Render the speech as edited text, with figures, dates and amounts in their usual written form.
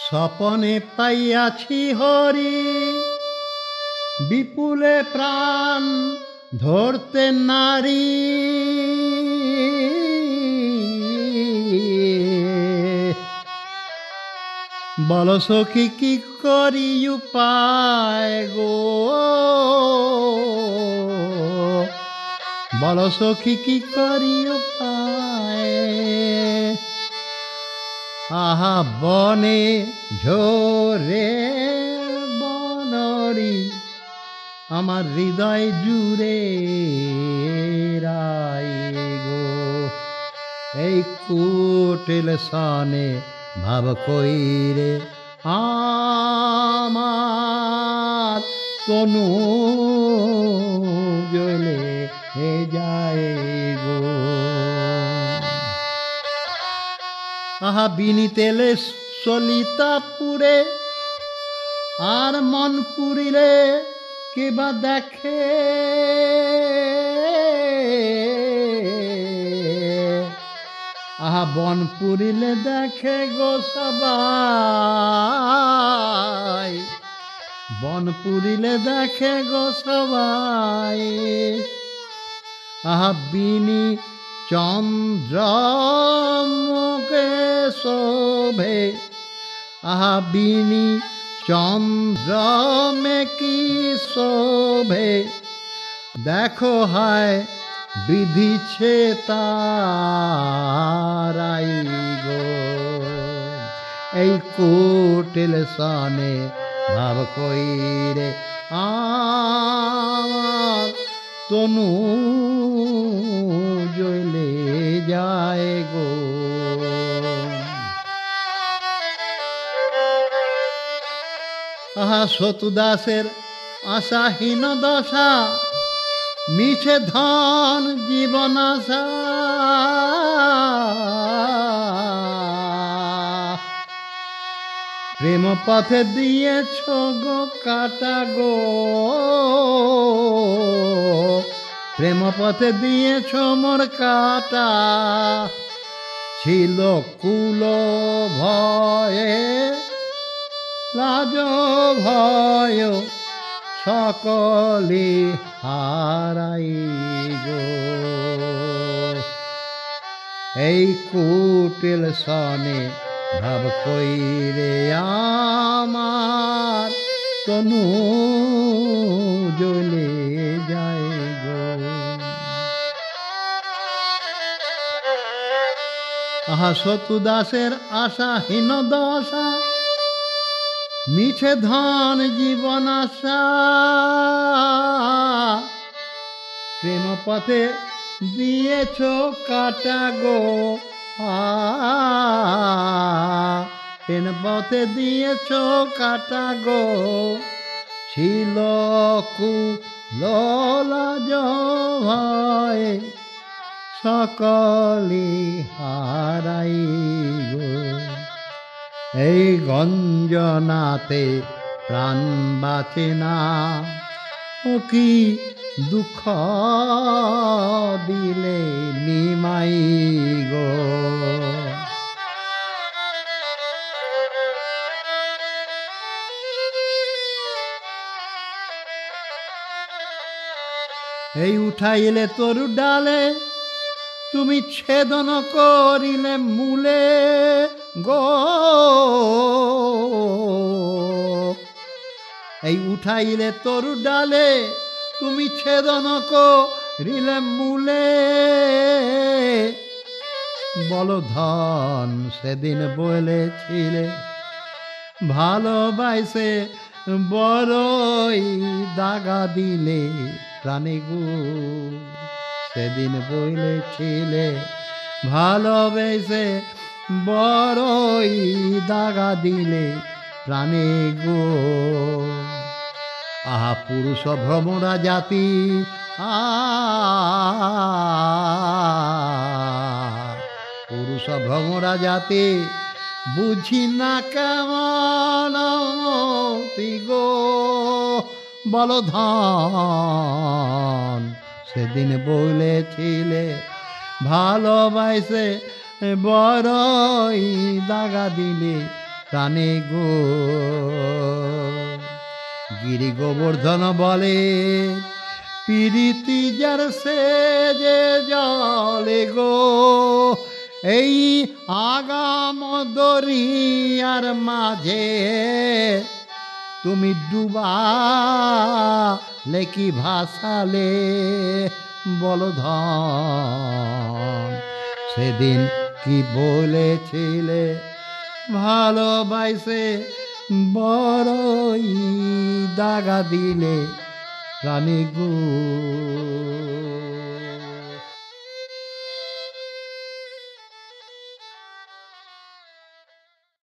স্বপনে পাইয়াছি হরি বিপুলে প্রাণ ধরতে নারী, বল সখী কি করি উপায় গো, বল সখী কি করি উপায়। আহা বনে ঝরে বনরি আমার হৃদয় জুড়ে রায় গো, এই কুটিল সনে ভাব কইরে আমার তনু জ্বলে যায় গো। আহা বিনি তেলে সলিতা পুরে আর মন পুরিলে কিবা দেখে, আহা বন পুরিলে দেখে গো সবাই, বন পুরিলে দেখে গো সবাই। আহা বিনি চন্দ্র মুখে শোভে, আহা বিনি চন্দ্র মে কি শোভে, দেখো হায় বিধিছে তারাই গো, এই কুটিল সনে ভাব কইরে আমার তনু জ্বলে যায় গো। আহা সতুদাসের আশাহীন দশা, মিছে ধন জীবন আশা, প্রেম পথে দিয়েছ গো কাটা গো, প্রেম পথে দিয়েছ মোর কাটা, ছিল কুল ভয়ে লাজ ভয় সকলে হারাই গো, এই কুটিল সনে ভাব কইরে আমার তনু জ্বলে যায় গো। আহা সতুদাসের আশাহীন দশা, মিছে ধন জীবন আশা, প্রেম পথে দিয়েছ কাটা গো, প্রেম পথে দিয়েছ কাটা গো, ছিল কুলাজ ভয় সকলে হারাই গো, এই গঞ্জনাতে প্রাণ বাঁচে না, ও কি দুঃখ দিলে নিমাই গো। এই উঠাইলে তরু ডালে তুমি ছেদন করিলে মূলে গো, এই উঠাইলে তরু ডালে তুমি ছেদন করিলে মূলে, বলো ধন সেদিন বলেছিলে ভালোবাসে বড়ই দাগা দিলে প্রাণে গো, সেদিন বলেছিলে ভালোবেসে বড়ই দাগা দিলে প্রাণে গো। আহা পুরুষ ভ্রমরা জাতি, পুরুষ ভ্রমরা জাতি, বুঝি না কেমন গো, বল ধন সেদিন বলেছিলে ভালোবাসে বড়ই দাগা দিলে প্রাণে গো। গিরি গোবর্ধন বলে প্রীতি যার সে যে জলে গো, এই আগাম দরিয়ার মাঝে তুমি ডুবালে কি ভাসালে বলো ধন। সেদিন কি বলেছিলে ভালোবাসে বড়ই দাগা দিলে প্রাণী গো।